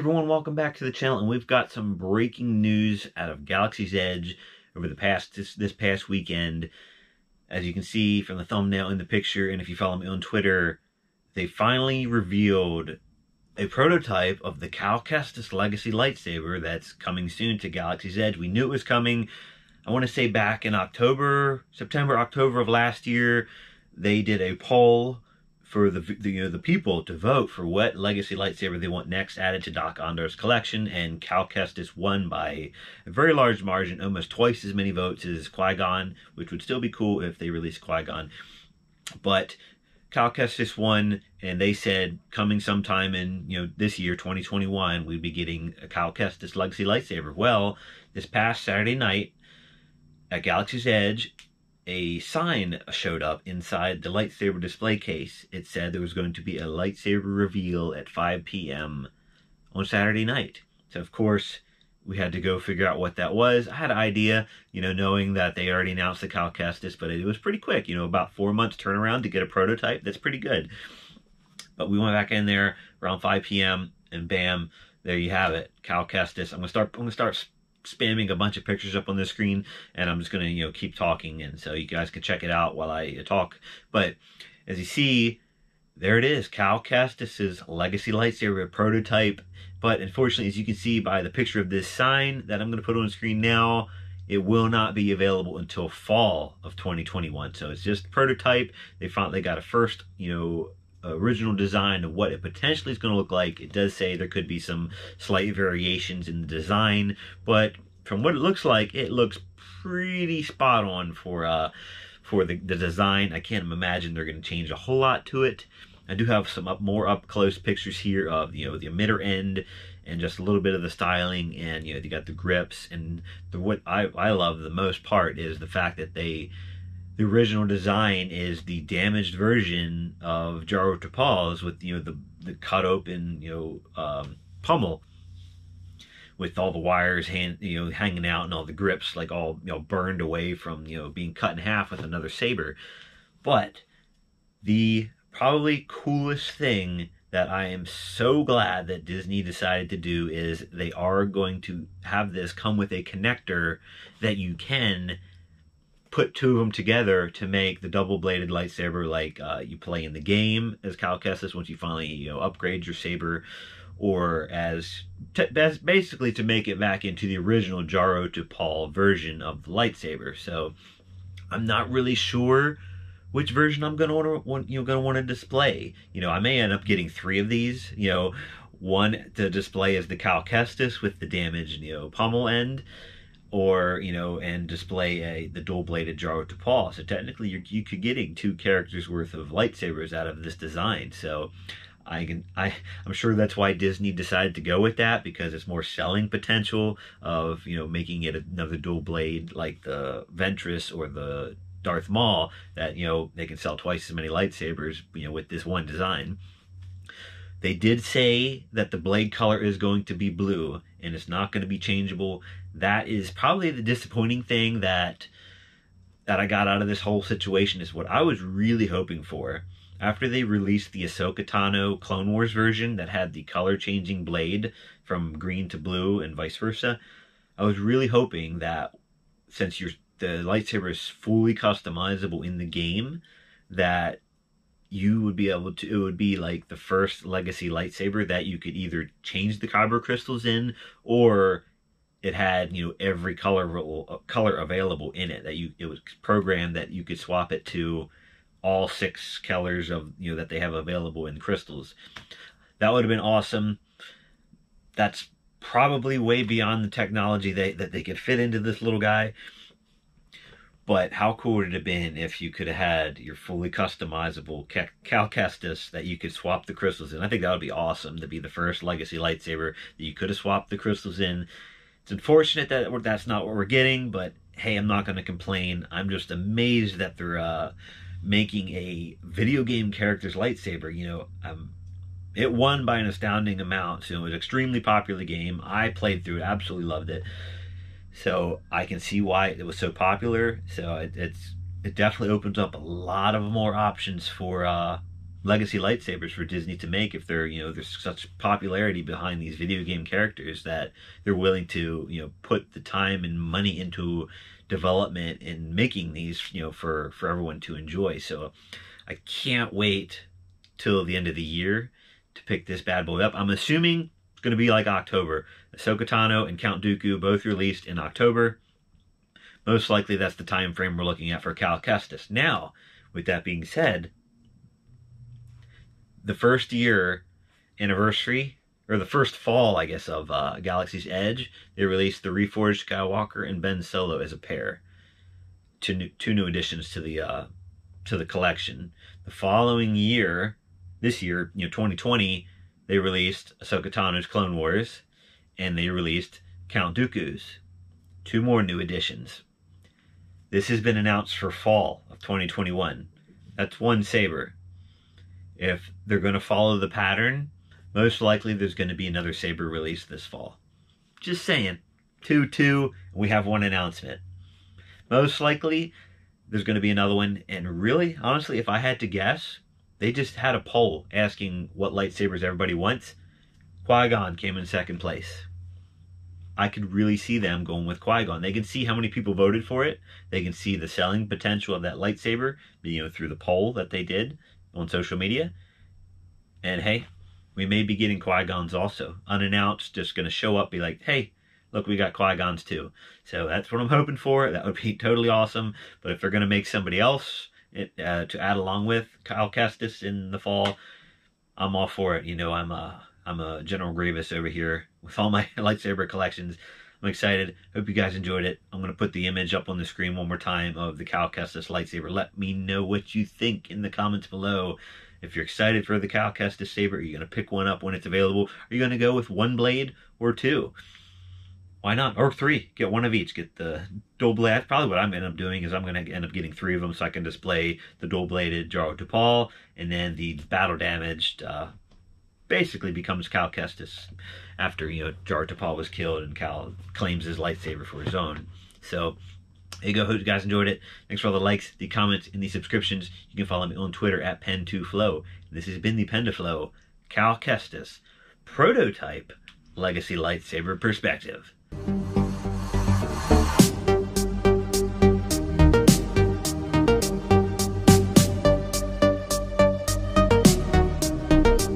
everyone, welcome back to the channel, and we've got some breaking news out of Galaxy's Edge over the past this past weekend. As you can see from the thumbnail in the picture, and if you follow me on Twitter, they finally revealed a prototype of the Cal Kestis Legacy lightsaber that's coming soon to Galaxy's Edge. We knew it was coming. I want to say back in September, October of last year, they did a poll for the people to vote for what legacy lightsaber they want next added to Dok-Ondar's collection, and Cal Kestis won by a very large margin, almost twice as many votes as Qui-Gon, which would still be cool if they released Qui-Gon. But Cal Kestis won, and they said coming sometime in this year, 2021, we'd be getting a Cal Kestis legacy lightsaber. Well, this past Saturday night at Galaxy's Edge, a sign showed up inside the lightsaber display case. It said there was going to be a lightsaber reveal at 5 p.m. on Saturday night. So, of course, we had to go figure out what that was. I had an idea, knowing that they already announced the Cal Kestis, but it was pretty quick, about 4 months turnaround to get a prototype. That's pretty good. But we went back in there around 5 p.m. and bam, there you have it, Cal Kestis. I'm gonna start spamming a bunch of pictures up on the screen, and I'm just gonna keep talking, and so you guys can check it out while I talk. But as you see, there it is, Cal Kestis's legacy lightsaber prototype. But unfortunately, as you can see by the picture of this sign that I'm going to put on the screen now, it will not be available until fall of 2021. So it's just a prototype. They finally got a first original design of what it potentially is going to look like. It does say there could be some slight variations in the design, but from what it looks like, it looks pretty spot on for the design. I can't imagine they're going to change a whole lot to it. I do have some more up close pictures here of the emitter end and just a little bit of the styling, and you got the grips, and what I love the most part is the fact that the original design is the damaged version of Jaro Tapal's with the cut open pummel with all the wires hanging out and all the grips like all burned away from being cut in half with another saber. But the probably coolest thing that I am so glad that Disney decided to do is they are going to have this come with a connector that you can put two of them together to make the double-bladed lightsaber like you play in the game as Cal Kestis once you finally upgrade your saber, or basically to make it back into the original Jaro Tapal version of the lightsaber. So I'm not really sure which version I'm gonna want to display. I may end up getting 3 of these. One to display as the Cal Kestis with the damaged pommel end, or and display the dual-bladed Jaro Tapal. So technically, you could getting 2 characters worth of lightsabers out of this design. So I'm sure that's why Disney decided to go with that, because it's more selling potential of making it another dual blade like the Ventress or the Darth Maul, that they can sell twice as many lightsabers with this one design. They did say that the blade color is going to be blue and it's not going to be changeable. That is probably the disappointing thing that I got out of this whole situation, is what I was really hoping for. After they released the Ahsoka Tano Clone Wars version that had the color changing blade from green to blue and vice versa, I was really hoping that since the lightsaber is fully customizable in the game, that you would be able to, it would be like the first legacy lightsaber that you could either change the kyber crystals in, or it had every color available in it, that it was programmed that you could swap it to all 6 colors of that they have available in crystals. That would have been awesome. That's probably way beyond the technology that they could fit into this little guy. But how cool would it have been if you could have had your fully customizable Cal Kestis that you could swap the crystals in? I think that would be awesome, to be the first legacy lightsaber that you could have swapped the crystals in. It's unfortunate that that's not what we're getting, but hey, I'm not going to complain. I'm just amazed that they're making a video game character's lightsaber. It won by an astounding amount, so it was an extremely popular game. I played through it, absolutely loved it. So I can see why it was so popular. So it definitely opens up a lot of more options for legacy lightsabers for Disney to make if they're, there's such popularity behind these video game characters that they're willing to, put the time and money into development and making these, for everyone to enjoy. So I can't wait till the end of the year to pick this bad boy up. I'm assuming it's going to be like October. Ahsoka Tano and Count Dooku both released in October. Most likely that's the time frame we're looking at for Cal Kestis. Now, with that being said, the first year anniversary, or the first fall, I guess, of Galaxy's Edge, they released the Reforged Skywalker and Ben Solo as a pair. Two new additions to the collection. The following year, this year, 2020, they released Ahsoka Tano's Clone Wars, and they released Count Dooku's. 2 more new additions. This has been announced for fall of 2021. That's 1 saber. If they're going to follow the pattern, most likely there's going to be another saber released this fall. Just saying. 2, we have 1 announcement. Most likely there's going to be another one, and really, honestly, if I had to guess, they just had a poll asking what lightsabers everybody wants. Qui-Gon came in 2nd place. I could really see them going with Qui-Gon. They can see how many people voted for it. They can see the selling potential of that lightsaber, through the poll that they did on social media. And hey, we may be getting Qui-Gon's also. Unannounced, just going to show up, be like, hey, look, we got Qui-Gon's too. So that's what I'm hoping for. That would be totally awesome. But if they're going to make somebody else to add along with Cal Kestis in the fall, I'm all for it. I'm a General Grievous over here with all my lightsaber collections. I'm excited. Hope you guys enjoyed it. I'm going to put the image up on the screen one more time of the Cal Kestis lightsaber. Let me know what you think in the comments below. If you're excited for the Cal Kestis saber, are you going to pick one up when it's available? Are you going to go with 1 blade or 2? Why not? Or 3. Get 1 of each. Get the dual blade. That's probably what I'm going to end up doing, is I'm going to end up getting 3 of them so I can display the dual-bladed Jar Tapal, and then the battle-damaged basically becomes Cal Kestis after, Jar Tapal was killed and Cal claims his lightsaber for his own. So, there you go. Hope you guys enjoyed it. Thanks for all the likes, the comments, and the subscriptions. You can follow me on Twitter at Pen2Flow. This has been the Pen2Flow Cal Kestis Prototype Legacy Lightsaber Perspective.